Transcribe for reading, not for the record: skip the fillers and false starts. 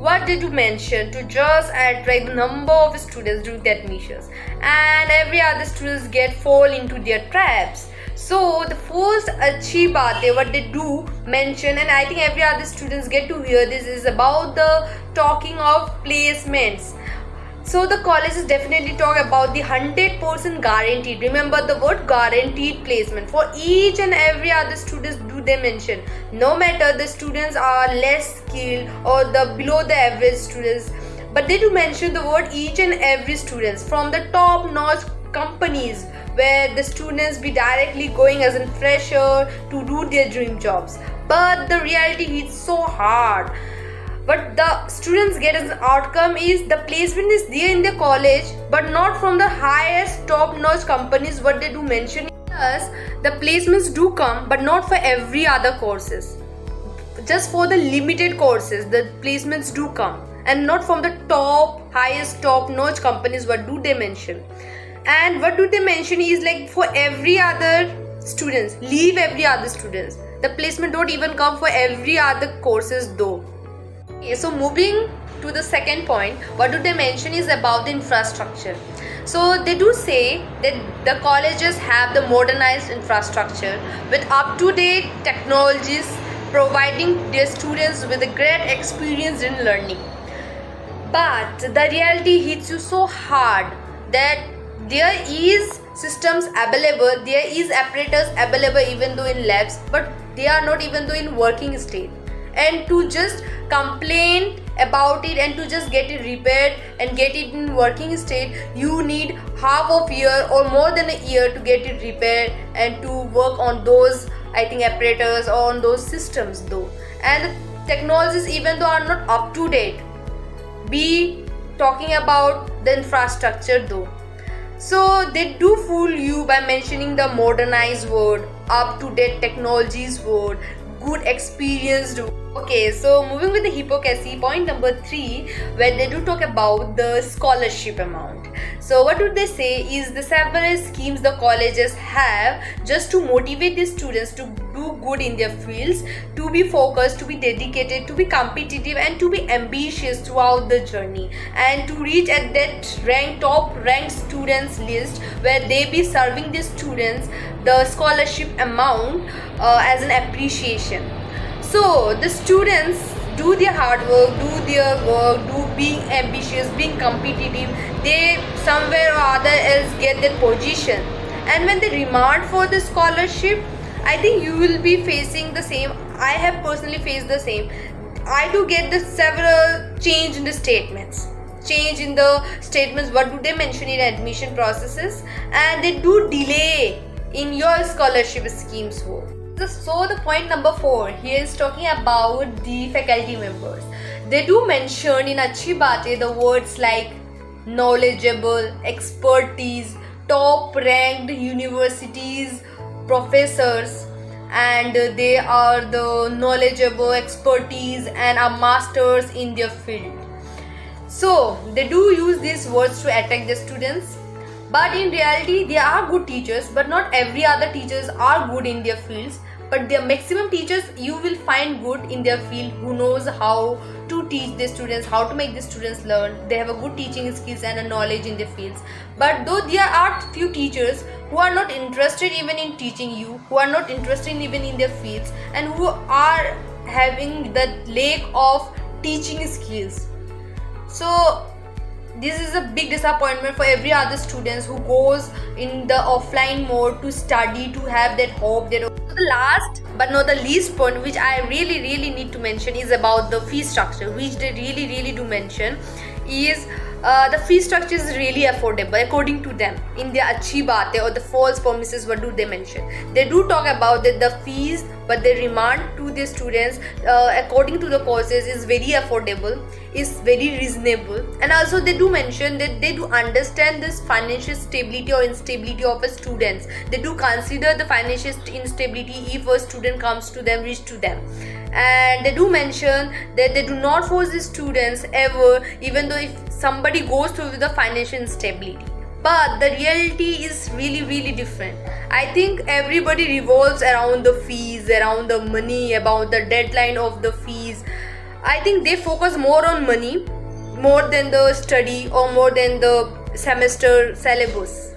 what they do mention to just attract the number of students during the admissions, and every other students get fall into their traps. So the first अच्छी बात है what they do mention, and I think every other students get to hear this, is about the talking of placements. So the colleges definitely talk about the 100% guaranteed. Remember the word guaranteed placement. For each and every other students do they mention. No matter the students are less skilled or the below the average students, but they do mention the word each and every students from the top notch companies where the students be directly going as a fresher to do their dream jobs. But the reality hits so hard. What the students get as an outcome is the placement is there in the college, but not from the highest top-notch companies. What they do mention is the placements do come, but not for every other courses. Just for the limited courses, the placements do come, and not from the highest top-notch companies. What do they mention? And what do they mention is like for every other students, leave every other students. The placement don't even come for every other courses though. Okay, so moving to the second point, what do they mention is about the infrastructure. So they do say that the colleges have the modernized infrastructure with up-to-date technologies, providing their students with a great experience in learning. But the reality hits you so hard that there is systems available, there is apparatus available even though in labs, but they are not even though in working state. And to just complain about it and to just get it repaired and get it in working state, you need half of year or more than a year to get it repaired and to work on those, I think, apparatus or on those systems though. And the technologies even though are not up to date, be talking about the infrastructure though. So they do fool you by mentioning the modernized word, up to date technologies word, good experienced. Okay, so moving with the hypocrisy, point number 3, where they do talk about the scholarship amount. So what do they say is the several schemes the colleges have just to motivate the students to do good in their fields, to be focused, to be dedicated, to be competitive, and to be ambitious throughout the journey, and to reach at that top ranked students list where they be serving the students the scholarship amount as an appreciation. So the students do their hard work, do their work, do being ambitious, being competitive, they somewhere or other else get that position. And when they demand for the scholarship, I think you will be facing the same. I have personally faced the same. I do get the several change in the statements. What do they mention in admission processes, and they do delay in your scholarship schemes work. So the point number 4 here is talking about the faculty members. They do mention in Achhi Baatein the words like knowledgeable, expertise, top ranked universities, professors, and they are the knowledgeable, expertise, and are masters in their field. So they do use these words to attract the students. But in reality, they are good teachers, but not every other teachers are good in their fields. But the maximum teachers you will find good in their field, who knows how to teach the students, how to make the students learn. They have a good teaching skills and a knowledge in their fields. But though there are few teachers who are not interested even in teaching you, who are not interested even in their fields, and who are having the lack of teaching skills. So this is a big disappointment for every other students who goes in the offline mode to study, to have that hope. The last but not the least point which I really need to mention is about the fee structure, which they really do mention is the fee structure is really affordable according to them. In their Achhi Baatein or the false promises, what do they mention? They do talk about that the fees, but they demand to the students according to the courses is very affordable, is very reasonable. And also they do mention that they do understand this financial stability or instability of a students. They do consider the financial instability if a student comes to them, reach to them. And they do mention that they do not force the students ever, even though if somebody goes through with the financial instability. But the reality is really different. I think everybody revolves around the fees, around the money, about the deadline of the fees. I think they focus more on money, more than the study or more than the semester syllabus.